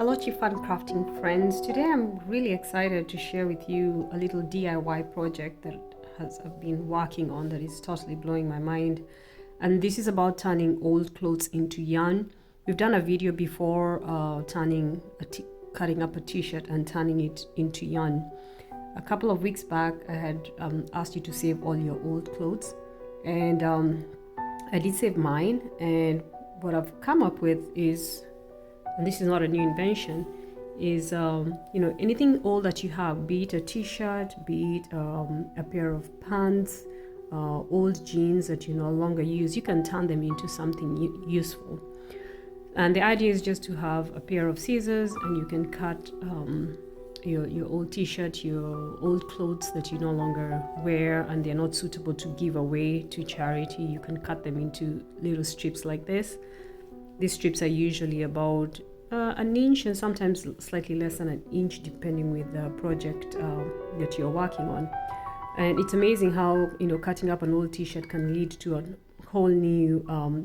Hello Fun crafting friends. Today I'm really excited to share with you a little DIY project that I've been working on that is totally blowing my mind. And this is about turning old clothes into yarn. We've done a video before cutting up a t-shirt and turning it into yarn. A couple of weeks back I had asked you to save all your old clothes, and I did save mine, and what I've come up with is, and this is not a new invention, is anything old that you have, be it a t-shirt, be it a pair of pants, old jeans that you no longer use, you can turn them into something useful. And the idea is just to have a pair of scissors, and you can cut your old t-shirt, your old clothes that you no longer wear and they're not suitable to give away to charity. You can cut them into little strips like this. These strips are usually about an inch and sometimes slightly less than an inch, depending with the project that you're working on. And it's amazing how cutting up an old t-shirt can lead to a whole new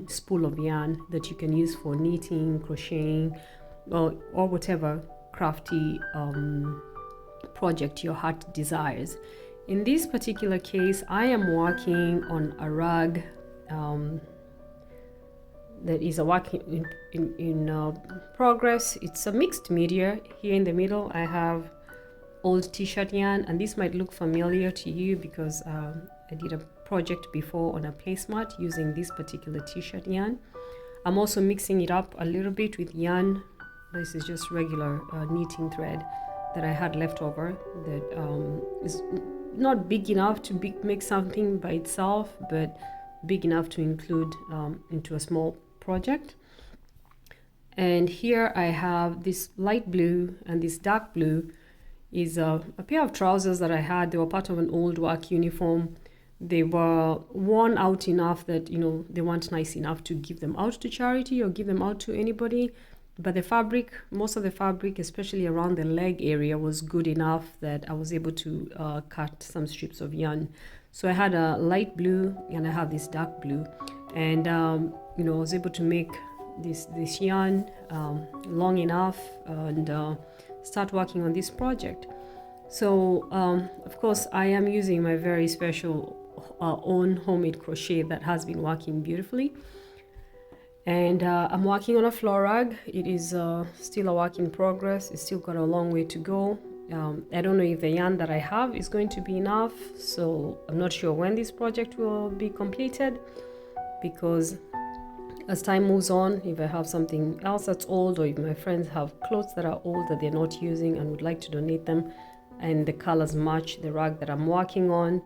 spool of yarn that you can use for knitting, crocheting, or whatever crafty project your heart desires. In this particular case, I am working on a rug that is a work in progress. It's a mixed media. Here in the middle I have old t-shirt yarn, and this might look familiar to you because I did a project before on a placemat using this particular t-shirt yarn. I'm also mixing it up a little bit with yarn. This is just regular knitting thread that I had left over that is not big enough to make something by itself, but big enough to include into a small project. And here I have this light blue and this dark blue is a pair of trousers that I had. They were part of an old work uniform. They were worn out enough that they weren't nice enough to give them out to charity or give them out to anybody, but the fabric, most of the fabric, especially around the leg area, was good enough that I was able to cut some strips of yarn. So I had a light blue and I have this dark blue, and I was able to make this yarn long enough and start working on this project. So of course I am using my very special own homemade crochet that has been working beautifully, and I'm working on a floor rug. It is still a work in progress. It's still got a long way to go. I don't know if the yarn that I have is going to be enough, so I'm not sure when this project will be completed, because as time moves on, if I have something else that's old, or if my friends have clothes that are old that they're not using and would like to donate them, and the colors match the rug that I'm working on,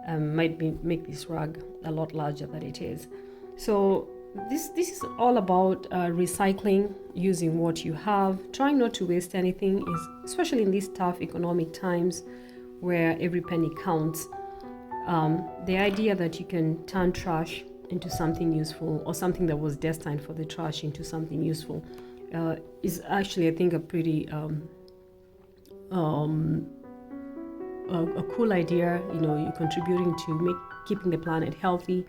make this rug a lot larger than it is. So this is all about recycling, using what you have, trying not to waste anything, especially in these tough economic times where every penny counts. The idea that you can turn trash into something useful, or something that was destined for the trash into something useful, is actually, I think, a pretty a cool idea. You're contributing to keeping the planet healthy,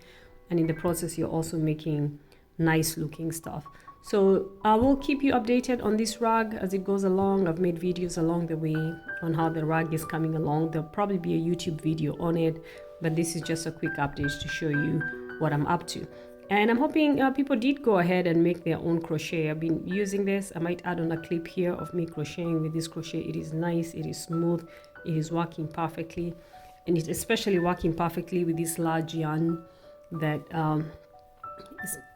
and in the process you're also making nice looking stuff. So I will keep you updated on this rug as it goes along. I've made videos along the way on how the rug is coming along. There'll probably be a YouTube video on it, but this is just a quick update to show you what I'm up to. And I'm hoping people did go ahead and make their own crochet. I've been using this. I might add on a clip here of me crocheting with this crochet. It is nice, it is smooth, it is working perfectly, and it's especially working perfectly with this large yarn that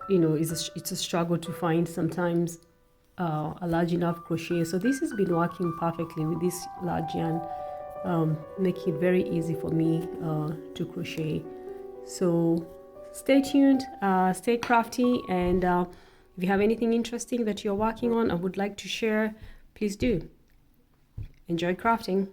it's a struggle to find sometimes a large enough crochet. So this has been working perfectly with this large yarn, making it very easy for me to crochet. So stay tuned, stay crafty, and if you have anything interesting that you're working on and would like to share, please do. Enjoy crafting.